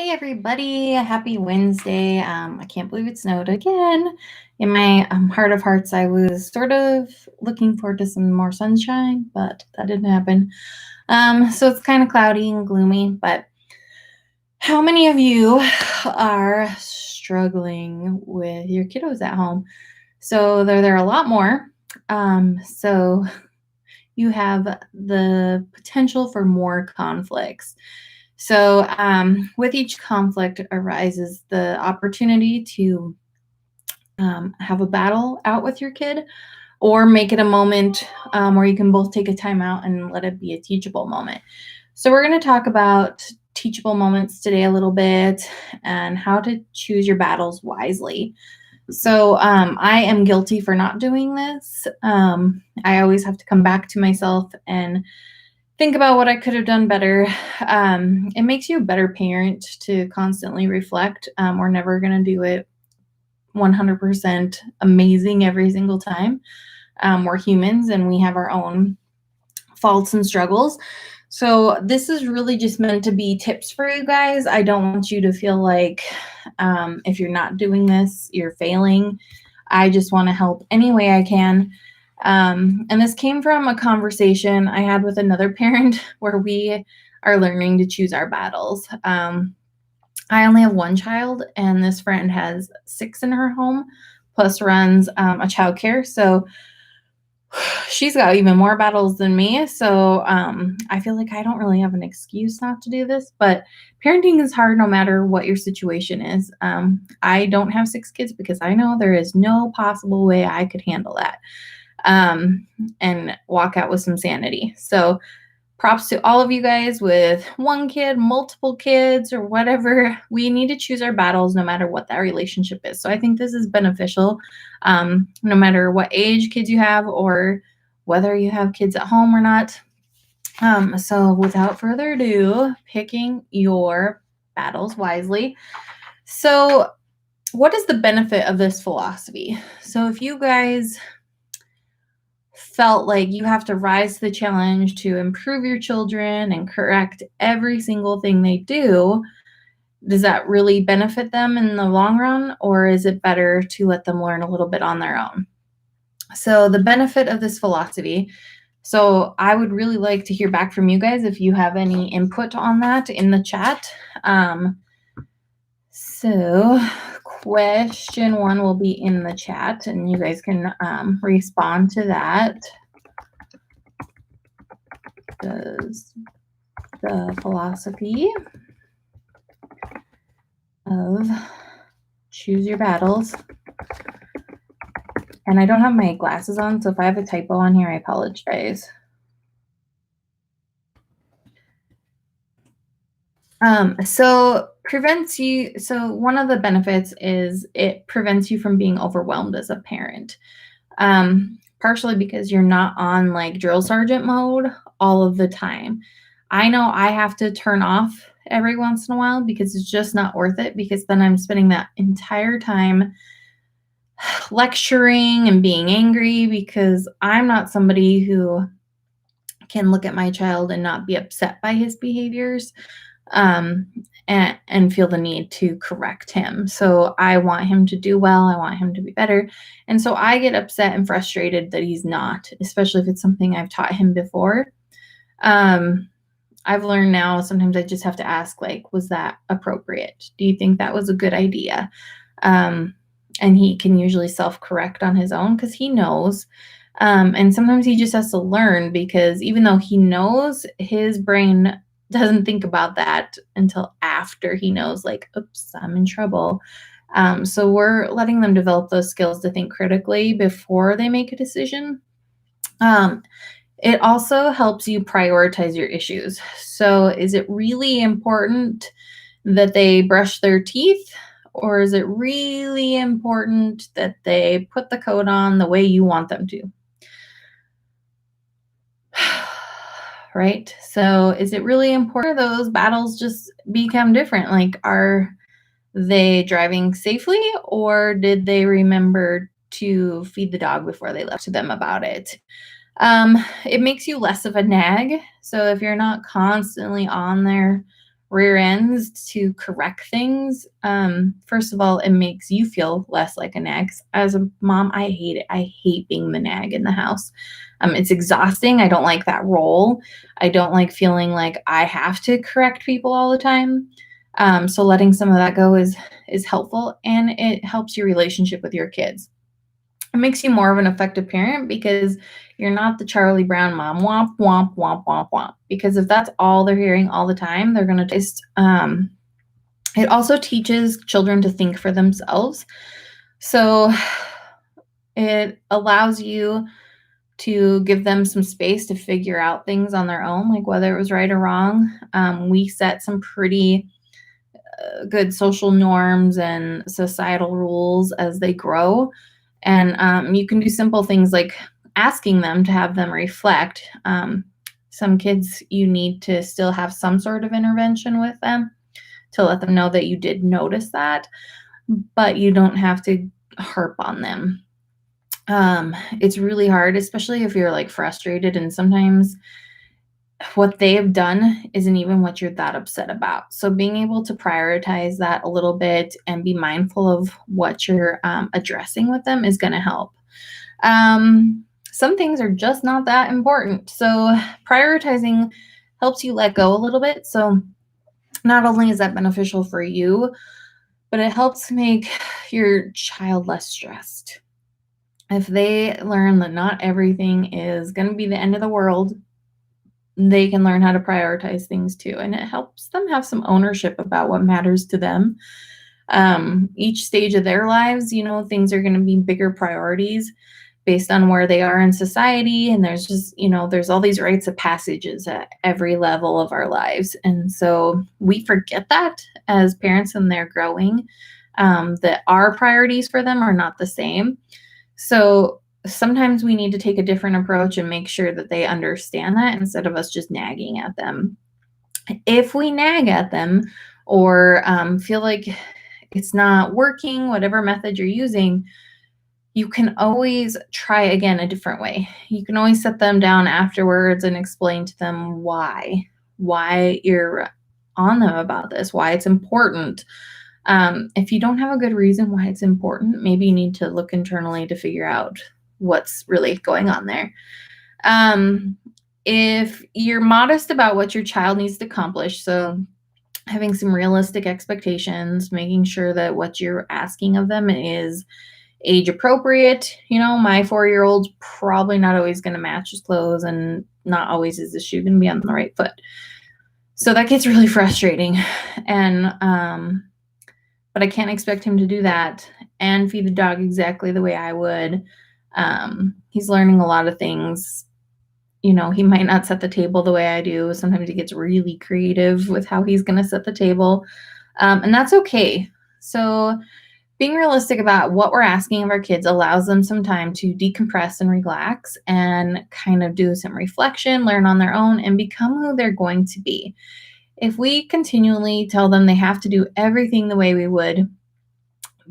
Hey everybody, happy Wednesday. I can't believe it snowed again. In my heart of hearts, I was sort of looking forward to some more sunshine, but that didn't happen. So it's kind of cloudy and gloomy, but how many of you are struggling with your kiddos at home? So there are a lot more. So you have the potential for more conflicts. So, with each conflict arises the opportunity to have a battle out with your kid, or make it a moment where you can both take a time out and let it be a teachable moment. So, we're going to talk about teachable moments today a little bit and how to choose your battles wisely. So, I am guilty for not doing this. I always have to come back to myself and think about what I could have done better. It makes you a better parent to constantly reflect. We're never going to do it 100% amazing every single time. We're humans and we have our own faults and struggles. So, this is really just meant to be tips for you guys. I don't want you to feel like if you're not doing this, you're failing. I just want to help any way I can. And this came from a conversation I had with another parent where we are learning to choose our battles. I only have one child, and this friend has six in her home, plus runs a childcare. So she's got even more battles than me. So I feel like I don't really have an excuse not to do this, but parenting is hard no matter what your situation is. I don't have six kids because I know there is no possible way I could handle that and walk out with some sanity. So props to all of you guys with one kid, multiple kids, or whatever. We need to choose our battles no matter what that relationship is. So I think this is beneficial no matter what age kids you have or whether you have kids at home or not. So without further ado, picking your battles wisely. So, what is the benefit of this philosophy? So, if you guys felt like you have to rise to the challenge to improve your children and correct every single thing they do, does that really benefit them in the long run, or is it better to let them learn a little bit on their own? So, the benefit of this philosophy. So, I would really like to hear back from you guys if you have any input on that in the chat. So, question one will be in the chat, and you guys can respond to that. Does the philosophy of choose your battles, and I don't have my glasses on, so if I have a typo on here, I apologize. So one of the benefits is it prevents you from being overwhelmed as a parent. Partially because you're not on like drill sergeant mode all of the time. I know I have to turn off every once in a while because it's just not worth it, because then I'm spending that entire time lecturing and being angry because I'm not somebody who can look at my child and not be upset by his behaviors. And feel the need to correct him. So I want him to do well. I want him to be better. And so I get upset and frustrated that he's not, especially if it's something I've taught him before. I've learned now sometimes I just have to ask, like, was that appropriate? Do you think that was a good idea? And he can usually self-correct on his own because he knows. And sometimes he just has to learn, because even though he knows, his brain doesn't think about that until after he knows, like, oops, I'm in trouble. So we're letting them develop those skills to think critically before they make a decision. It also helps you prioritize your issues. So is it really important that they brush their teeth, or is it really important that they put the coat on the way you want them to? Right? So is it really important those battles just become different? Like, are they driving safely, or did they remember to feed the dog before they left to them about it? It makes you less of a nag. So if you're not constantly on there rear ends to correct things. First of all, it makes you feel less like a nag. As a mom, I hate it. I hate being the nag in the house. It's exhausting. I don't like that role. I don't like feeling like I have to correct people all the time. So letting some of that go is helpful, and it helps your relationship with your kids. It makes you more of an effective parent because you're not the Charlie Brown mom, womp, womp, womp, womp, womp. Because if that's all they're hearing all the time, they're going to just, it also teaches children to think for themselves. So it allows you to give them some space to figure out things on their own, like whether it was right or wrong. We set some pretty good social norms and societal rules as they grow. And you can do simple things like asking them to have them reflect. Some kids, you need to still have some sort of intervention with them to let them know that you did notice that, but you don't have to harp on them. It's really hard, especially if you're like frustrated, and sometimes what they have done isn't even what you're that upset about. So being able to prioritize that a little bit and be mindful of what you're addressing with them is going to help. Some things are just not that important. So prioritizing helps you let go a little bit. So not only is that beneficial for you, but it helps make your child less stressed. If they learn that not everything is going to be the end of the world, they can learn how to prioritize things too. And it helps them have some ownership about what matters to them. Each stage of their lives, things are going to be bigger priorities based on where they are in society. And there's just, there's all these rites of passages at every level of our lives. And so we forget that as parents and they're growing, that our priorities for them are not the same. So sometimes we need to take a different approach and make sure that they understand that instead of us just nagging at them. If we nag at them or feel like it's not working, whatever method you're using, you can always try again a different way. You can always sit them down afterwards and explain to them why you're on them about this, why it's important. If you don't have a good reason why it's important, maybe you need to look internally to figure out what's really going on there. If you're modest about what your child needs to accomplish, so having some realistic expectations, making sure that what you're asking of them is age appropriate. My 4-year-old's probably not always going to match his clothes, and not always is the shoe going to be on the right foot. So that gets really frustrating. And, but I can't expect him to do that and feed the dog exactly the way I would. He's learning a lot of things. He might not set the table the way I do. Sometimes he gets really creative with how he's going to set the table. And that's okay. So being realistic about what we're asking of our kids allows them some time to decompress and relax and kind of do some reflection, learn on their own, and become who they're going to be. If we continually tell them they have to do everything the way we would,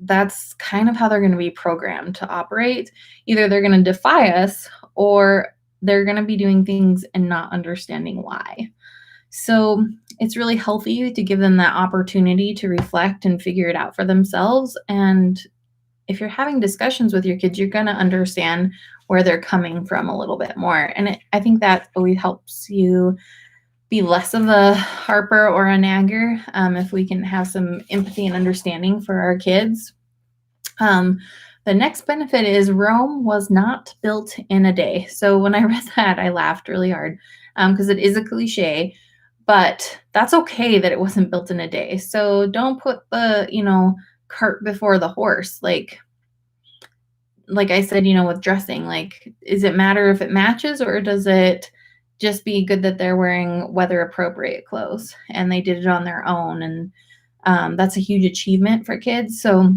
that's kind of how they're going to be programmed to operate. Either they're going to defy us, or they're going to be doing things and not understanding why. So it's really healthy to give them that opportunity to reflect and figure it out for themselves. And if you're having discussions with your kids, you're going to understand where they're coming from a little bit more. And I think that always helps you be less of a harper or a nagger, if we can have some empathy and understanding for our kids. The next benefit is Rome was not built in a day. So when I read that, I laughed really hard because it is a cliche, but that's okay that it wasn't built in a day. So don't put the, cart before the horse. Like I said, with dressing, like, does it matter if it matches, or does it just be good that they're wearing weather appropriate clothes and they did it on their own? And that's a huge achievement for kids. So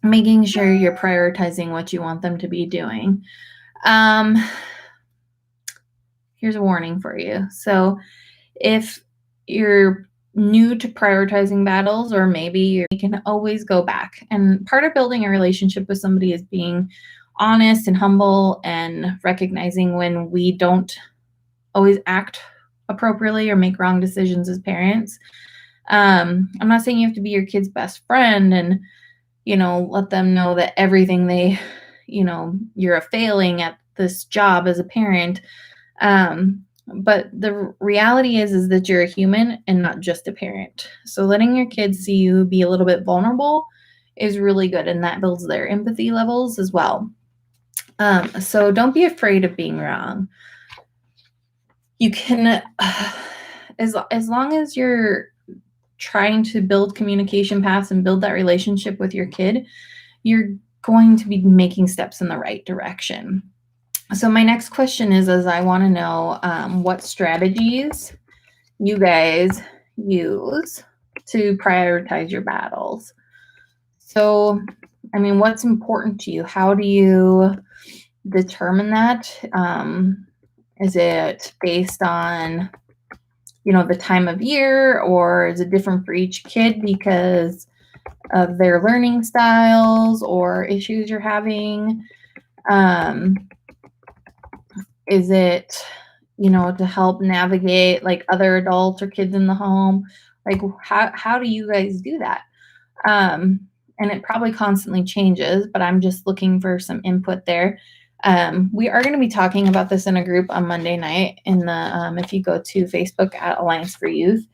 making sure you're prioritizing what you want them to be doing. Here's a warning for you. So if you're new to prioritizing battles, or maybe you can always go back. And part of building a relationship with somebody is being honest and humble and recognizing when we don't always act appropriately or make wrong decisions as parents. I'm not saying you have to be your kid's best friend and, let them know that everything you're a failing at this job as a parent. But the reality is that you're a human and not just a parent. So letting your kids see you be a little bit vulnerable is really good, and that builds their empathy levels as well. So don't be afraid of being wrong. You can, as long as you're trying to build communication paths and build that relationship with your kid, you're going to be making steps in the right direction. So my next question is I want to know what strategies you guys use to prioritize your battles. So, what's important to you? How do you determine that? Is it based on, the time of year, or is it different for each kid because of their learning styles or issues you're having? Is it, to help navigate like other adults or kids in the home? Like how do you guys do that? And it probably constantly changes, but I'm just looking for some input there. We are going to be talking about this in a group on Monday night in the, if you go to Facebook at Alliance for Youth,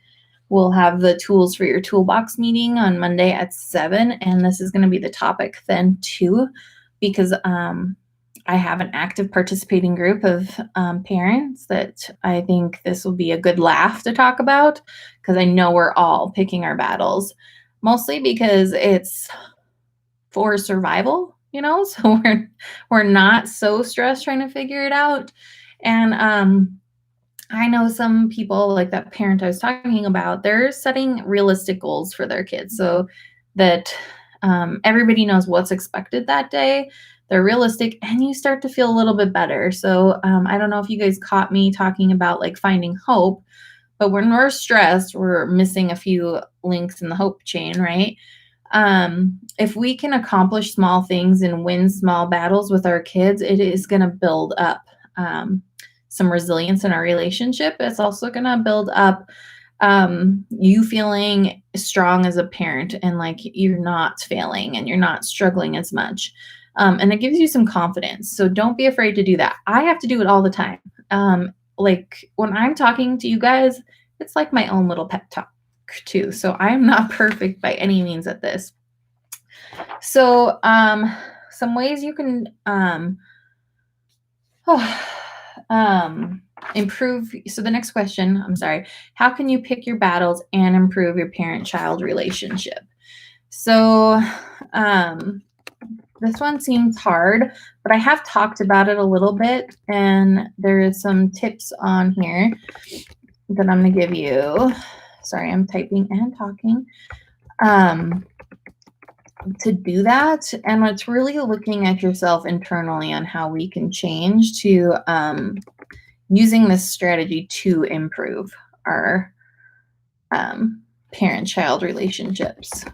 we'll have the tools for your toolbox meeting on Monday at 7. And this is going to be the topic then too, because I have an active participating group of parents that I think this will be a good laugh to talk about, because I know we're all picking our battles, mostly because it's for survival, so we're not so stressed trying to figure it out. And I know some people, like that parent I was talking about, they're setting realistic goals for their kids so that everybody knows what's expected that day. They're realistic, and you start to feel a little bit better. So I don't know if you guys caught me talking about like finding hope, but when we're stressed, we're missing a few links in the hope chain, right? If we can accomplish small things and win small battles with our kids, it is going to build up some resilience in our relationship. It's also going to build up you feeling strong as a parent, and like you're not failing and you're not struggling as much. And it gives you some confidence. So don't be afraid to do that. I have to do it all the time. Like when I'm talking to you guys, it's like my own little pep talk too. So I'm not perfect by any means at this. So some ways you can improve. So the next question, I'm sorry, how can you pick your battles and improve your parent-child relationship? So this one seems hard, but I have talked about it a little bit, and there is some tips on here that I'm going to give you. Sorry, I'm typing and talking. To do that, and it's really looking at yourself internally on how we can change to using this strategy to improve our parent-child relationships.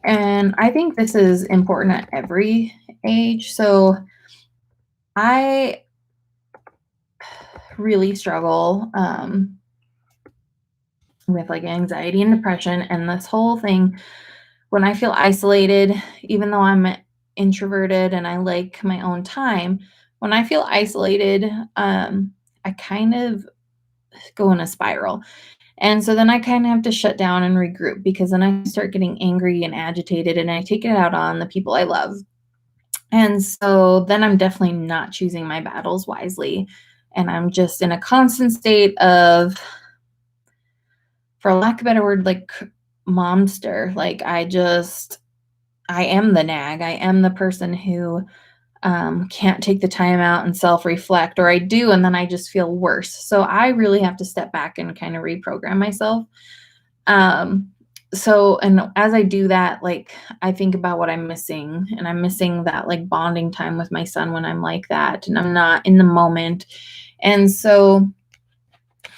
And I think this is important at every age. So I really struggle with like anxiety and depression, and this whole thing when I feel isolated, even though I'm introverted and I like my own time, when I feel isolated, I kind of go in a spiral. And so then I kind of have to shut down and regroup, because then I start getting angry and agitated, and I take it out on the people I love. And so then I'm definitely not choosing my battles wisely. And I'm just in a constant state of, for lack of a better word, like momster. Like I am the nag. I am the person who can't take the time out and self-reflect, or I do, and then I just feel worse. So I really have to step back and kind of reprogram myself. And as I do that, like I think about what I'm missing, and I'm missing that like bonding time with my son when I'm like that, and I'm not in the moment. And so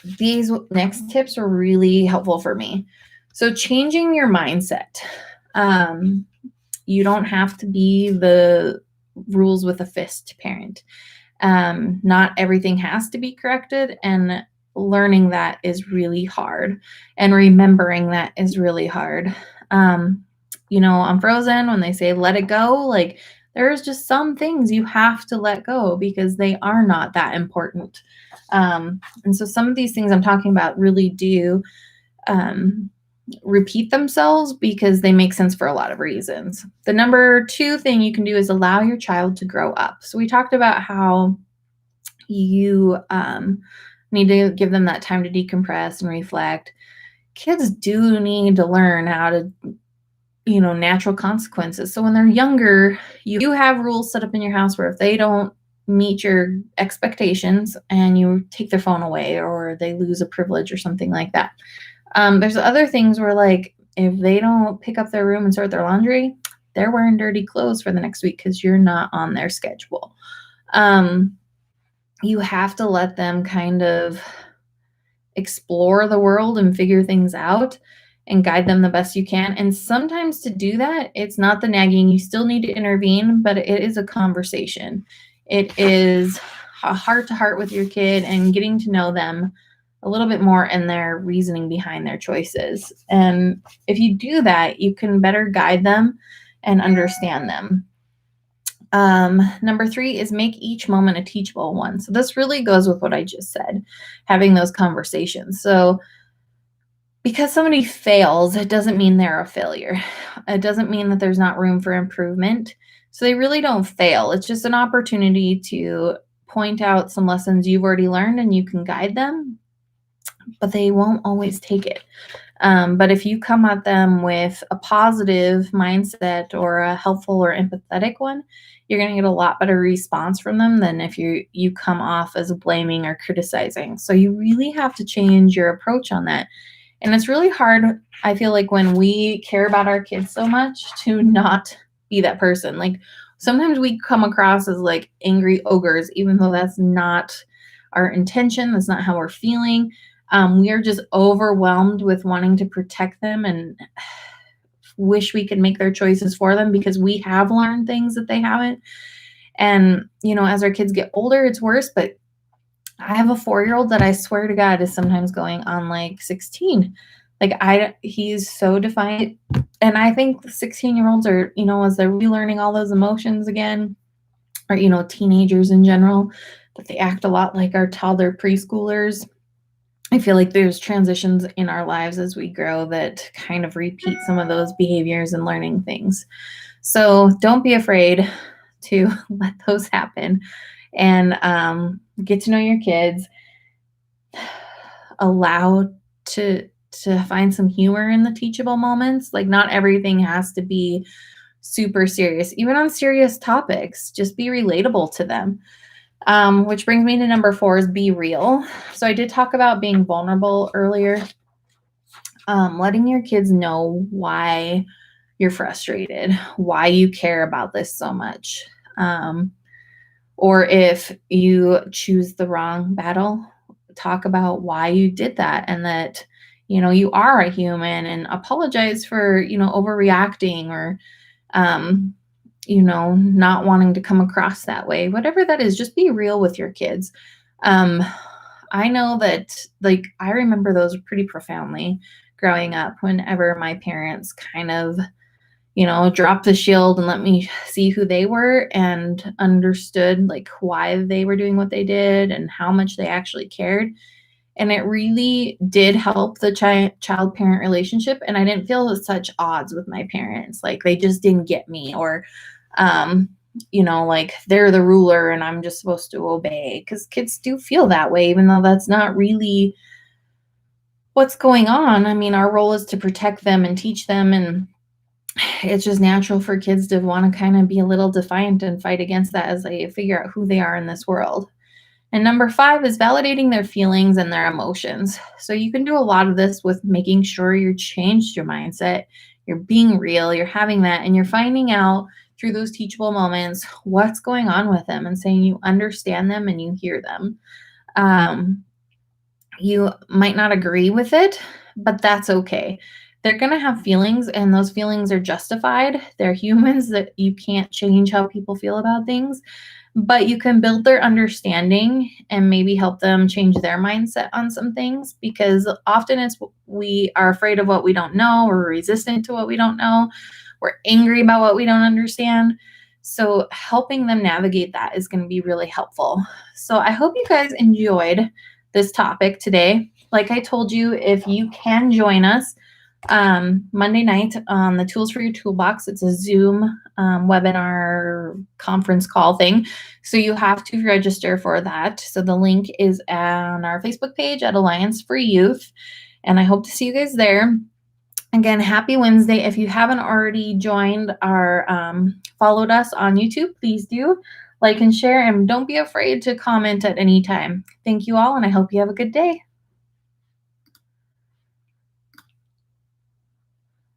these next tips are really helpful for me. So changing your mindset. You don't have to be the rules with a fist parent. Not everything has to be corrected, and learning that is really hard, and remembering that is really hard. On Frozen, when they say let it go, like there's just some things you have to let go because they are not that important. And so some of these things I'm talking about really do um, repeat themselves because they make sense for a lot of reasons. The number two thing you can do is allow your child to grow up. So we talked about how you need to give them that time to decompress and reflect. Kids do need to learn how to, natural consequences. So when they're younger, you have rules set up in your house where if they don't meet your expectations and you take their phone away or they lose a privilege or something like that. There's other things where, like, if they don't pick up their room and sort their laundry, they're wearing dirty clothes for the next week because you're not on their schedule. You have to let them kind of explore the world and figure things out and guide them the best you can. And sometimes to do that, it's not the nagging. You still need to intervene, but it is a conversation. It is a heart to heart with your kid and getting to know them a little bit more and their reasoning behind their choices. And if you do that, you can better guide them and understand them. Number three is make each moment a teachable one. So this really goes with what I just said, having those conversations. So because somebody fails, it doesn't mean they're a failure. It doesn't mean that there's not room for improvement. So they really don't fail. It's just an opportunity to point out some lessons you've already learned and you can guide them, but they won't always take it. But if you come at them with a positive mindset or a helpful or empathetic one, you're going to get a lot better response from them than if you come off as blaming or criticizing. So you really have to change your approach on that. And it's really hard, I feel like, when we care about our kids so much to not be that person. Like sometimes we come across as like angry ogres, even though that's not our intention. That's not how we're feeling. We are just overwhelmed with wanting to protect them and wish we could make their choices for them because we have learned things that they haven't. And, as our kids get older, it's worse. But I have a 4-year-old that I swear to God is sometimes going on like 16. Like he's so defiant. And I think 16-year-olds are, as they're relearning all those emotions again, or, teenagers in general, that they act a lot like our toddler preschoolers. I feel like there's transitions in our lives as we grow that kind of repeat some of those behaviors and learning things. So don't be afraid to let those happen and get to know your kids. Allow to find some humor in the teachable moments. Like not everything has to be super serious. Even on serious topics, just be relatable to them. Which brings me to number 4 is be real. So I did talk about being vulnerable earlier. Letting your kids know why you're frustrated, why you care about this so much. Or if you choose the wrong battle, talk about why you did that and that, you are a human, and apologize for, overreacting or, not wanting to come across that way. Whatever that is, just be real with your kids. I know that, like, I remember those pretty profoundly growing up whenever my parents kind of, dropped the shield and let me see who they were and understood like why they were doing what they did and how much they actually cared. And it really did help the child parent relationship. And I didn't feel such odds with my parents. Like they just didn't get me, or, like they're the ruler and I'm just supposed to obey. Because kids do feel that way, even though that's not really what's going on. I mean, our role is to protect them and teach them, and it's just natural for kids to want to kind of be a little defiant and fight against that as they figure out who they are in this world. And number 5 is validating their feelings and their emotions. So you can do a lot of this with making sure you changed your mindset, you're being real, you're having that, and you're finding out through those teachable moments what's going on with them and saying you understand them and you hear them. You might not agree with it, but that's okay. They're going to have feelings, and those feelings are justified. They're humans, that you can't change how people feel about things. but you can build their understanding and maybe help them change their mindset on some things, because often it's we are afraid of what we don't know, we're resistant to what we don't know, we're angry about what we don't understand. So helping them navigate that is going to be really helpful. So I hope you guys enjoyed this topic today. Like I told you, if you can join us Monday night on the Tools for Your Toolbox, it's a Zoom webinar conference call thing. So you have to register for that. So the link is on our Facebook page at Alliance for Youth. And I hope to see you guys there. Again, happy Wednesday. If you haven't already joined our followed us on YouTube, please do like and share, and don't be afraid to comment at any time. Thank you all, and I hope you have a good day.